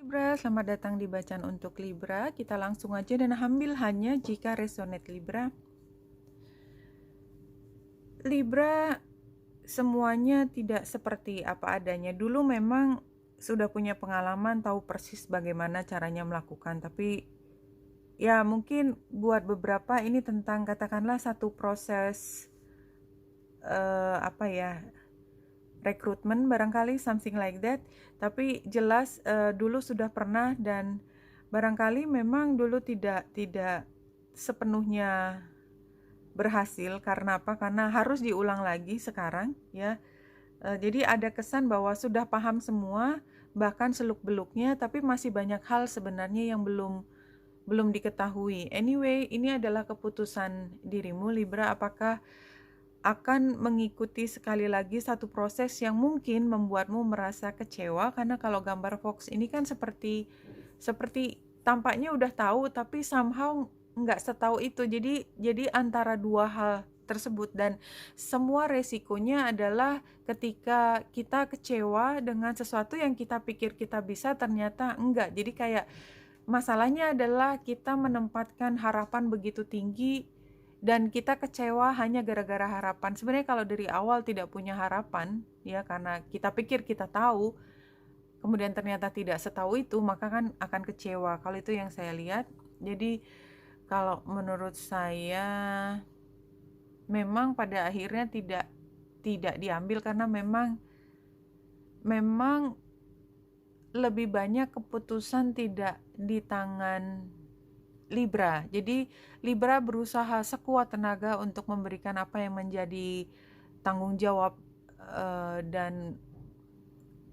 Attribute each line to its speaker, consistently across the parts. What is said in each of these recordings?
Speaker 1: Libra, selamat datang di bacaan untuk Libra. Kita langsung aja dan ambil hanya jika resonate Libra. Libra, semuanya tidak seperti apa adanya. Dulu memang sudah punya pengalaman, tahu persis bagaimana caranya melakukan, tapi ya mungkin buat beberapa ini tentang katakanlah satu proses apa ya, rekrutmen barangkali, something like that. Tapi jelas dulu sudah pernah dan barangkali memang dulu tidak sepenuhnya berhasil. Karena apa? Karena harus diulang lagi sekarang ya. Jadi ada kesan bahwa sudah paham semua, bahkan seluk-beluknya, tapi masih banyak hal sebenarnya yang belum diketahui. Anyway, ini adalah keputusan dirimu Libra, apakah akan mengikuti sekali lagi satu proses yang mungkin membuatmu merasa kecewa. Karena kalau gambar Fox ini kan seperti tampaknya udah tahu tapi somehow nggak setahu itu. Jadi antara dua hal tersebut, dan semua resikonya adalah ketika kita kecewa dengan sesuatu yang kita pikir kita bisa ternyata enggak. Jadi kayak masalahnya adalah kita menempatkan harapan begitu tinggi dan kita kecewa hanya gara-gara harapan. Sebenarnya kalau dari awal tidak punya harapan, ya karena kita pikir kita tahu, kemudian ternyata tidak setahu itu, maka kan akan kecewa. Kalau itu yang saya lihat. Jadi kalau menurut saya memang pada akhirnya tidak diambil karena memang lebih banyak keputusan tidak di tangan Libra. Jadi Libra berusaha sekuat tenaga untuk memberikan apa yang menjadi tanggung jawab dan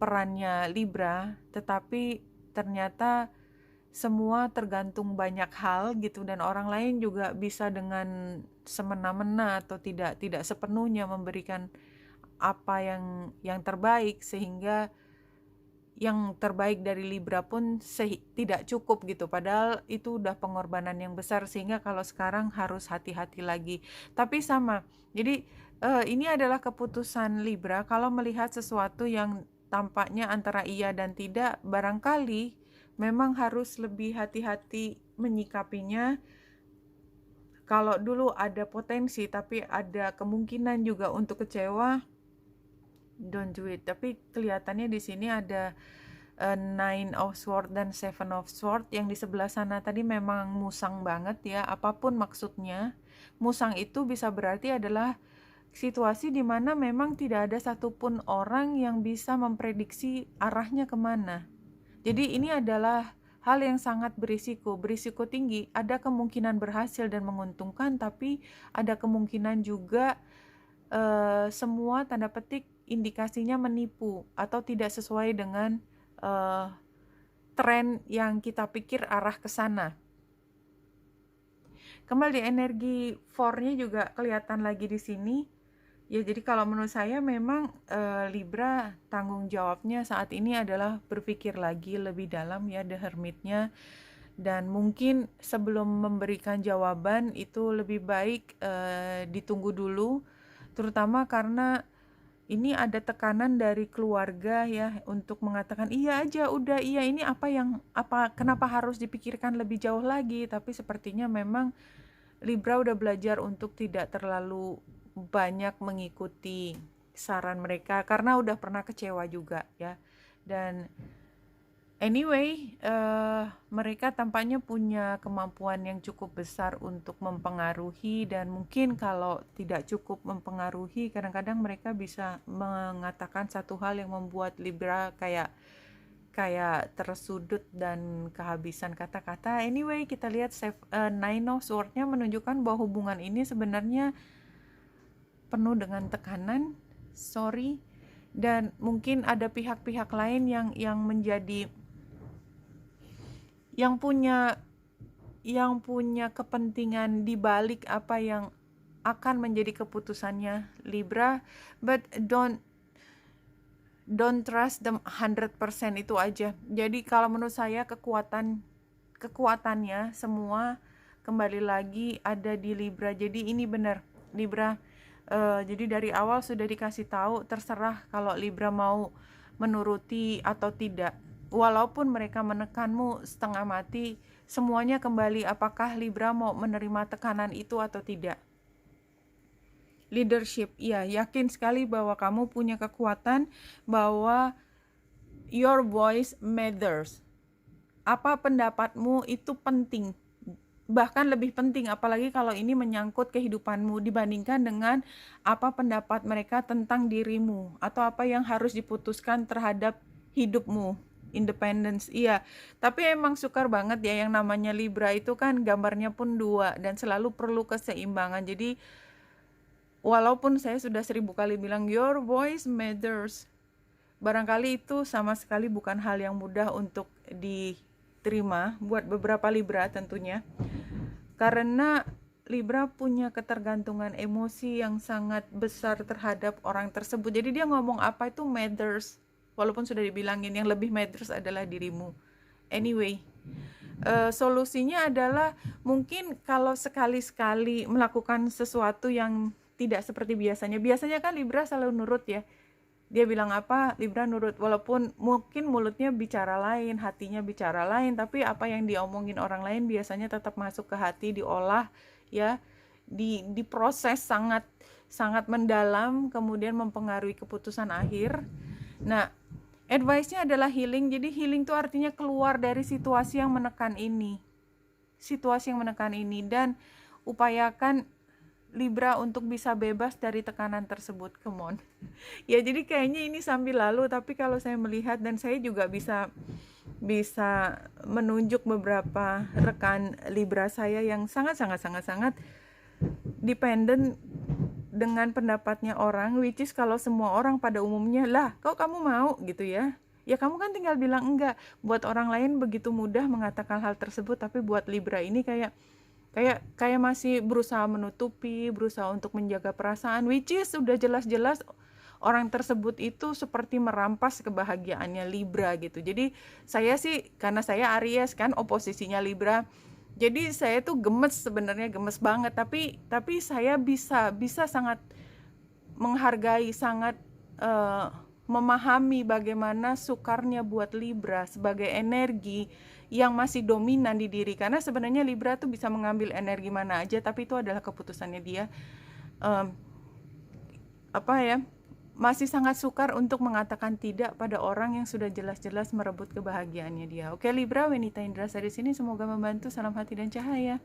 Speaker 1: perannya Libra, tetapi ternyata semua tergantung banyak hal gitu, dan orang lain juga bisa dengan semena-mena atau tidak sepenuhnya memberikan apa yang terbaik, sehingga yang terbaik dari Libra pun tidak cukup gitu, padahal itu udah pengorbanan yang besar, sehingga kalau sekarang harus hati-hati lagi. Tapi sama, jadi ini adalah keputusan Libra. Kalau melihat sesuatu yang tampaknya antara iya dan tidak, barangkali memang harus lebih hati-hati menyikapinya. Kalau dulu ada potensi tapi ada kemungkinan juga untuk kecewa, don't do it. Tapi kelihatannya di sini ada Nine of Swords dan Seven of Swords. Yang di sebelah sana tadi memang musang banget ya, apapun maksudnya. Musang itu bisa berarti adalah situasi di mana memang tidak ada satupun orang yang bisa memprediksi arahnya kemana. Jadi ini adalah hal yang sangat berisiko tinggi. Ada kemungkinan berhasil dan menguntungkan, tapi ada kemungkinan juga semua tanda petik indikasinya menipu atau tidak sesuai dengan tren yang kita pikir arah ke sana. Kembali energi 4-nya juga kelihatan lagi di sini. Ya, jadi kalau menurut saya memang Libra tanggung jawabnya saat ini adalah berpikir lagi lebih dalam ya, The Hermit-nya. Dan mungkin sebelum memberikan jawaban itu lebih baik ditunggu dulu, terutama karena ini ada tekanan dari keluarga ya untuk mengatakan iya aja, udah iya, ini kenapa harus dipikirkan lebih jauh lagi. Tapi sepertinya memang Libra udah belajar untuk tidak terlalu banyak mengikuti saran mereka karena udah pernah kecewa juga ya. Dan anyway, mereka tampaknya punya kemampuan yang cukup besar untuk mempengaruhi, dan mungkin kalau tidak cukup mempengaruhi, kadang-kadang mereka bisa mengatakan satu hal yang membuat Libra kayak tersudut dan kehabisan kata-kata. Anyway, kita lihat Nine of Swords-nya menunjukkan bahwa hubungan ini sebenarnya penuh dengan tekanan, dan mungkin ada pihak-pihak lain yang menjadi yang punya kepentingan di balik apa yang akan menjadi keputusannya Libra. But don't trust them 100%, itu aja. Jadi kalau menurut saya kekuatannya semua kembali lagi ada di Libra. Jadi ini benar Libra. Jadi dari awal sudah dikasih tahu, terserah kalau Libra mau menuruti atau tidak. walaupun mereka menekanmu setengah mati, semuanya kembali apakah Libra mau menerima tekanan itu atau tidak. Leadership, ya, yakin sekali bahwa kamu punya kekuatan, bahwa your voice matters. Apa pendapatmu itu penting, bahkan lebih penting, apalagi kalau ini menyangkut kehidupanmu dibandingkan dengan apa pendapat mereka tentang dirimu atau apa yang harus diputuskan terhadap hidupmu. Independence, iya. Tapi emang sukar banget ya yang namanya Libra itu kan gambarnya pun 2 dan selalu perlu keseimbangan. Jadi walaupun saya sudah 1000 kali bilang your voice matters, barangkali itu sama sekali bukan hal yang mudah untuk diterima buat beberapa Libra tentunya. Karena Libra punya ketergantungan emosi yang sangat besar terhadap orang tersebut. Jadi dia ngomong apa itu matters, walaupun sudah dibilangin yang lebih matters adalah dirimu. Anyway, solusinya adalah mungkin kalau sekali-sekali melakukan sesuatu yang tidak seperti biasanya. Biasanya kan Libra selalu nurut ya. Dia bilang apa, Libra nurut, walaupun mungkin mulutnya bicara lain, hatinya bicara lain, tapi apa yang diomongin orang lain biasanya tetap masuk ke hati, diolah ya, diproses sangat sangat mendalam, kemudian mempengaruhi keputusan akhir. Nah, advice-nya adalah healing. Jadi healing itu artinya keluar dari situasi yang menekan ini. Situasi yang menekan ini, dan upayakan Libra untuk bisa bebas dari tekanan tersebut. Come on. Ya, jadi kayaknya ini sambil lalu, tapi kalau saya melihat, dan saya juga bisa menunjuk beberapa rekan Libra saya yang sangat dependent dengan pendapatnya orang, which is kalau semua orang pada umumnya, lah kok kamu mau gitu ya. Ya kamu kan tinggal bilang enggak. Buat orang lain begitu mudah mengatakan hal tersebut, tapi buat Libra ini kayak masih berusaha menutupi, berusaha untuk menjaga perasaan, which is sudah jelas-jelas orang tersebut itu seperti merampas kebahagiaannya Libra gitu. Jadi saya sih, karena saya Aries kan, oposisinya Libra, jadi saya tuh gemes, sebenarnya gemes banget, tapi saya bisa sangat menghargai, sangat memahami bagaimana sukarnya buat Libra sebagai energi yang masih dominan di diri, karena sebenarnya Libra tuh bisa mengambil energi mana aja, tapi itu adalah keputusannya dia. Masih sangat sukar untuk mengatakan tidak pada orang yang sudah jelas-jelas merebut kebahagiaannya dia. Oke Libra, Wenita Indra dari sini, semoga membantu. Salam hati dan cahaya.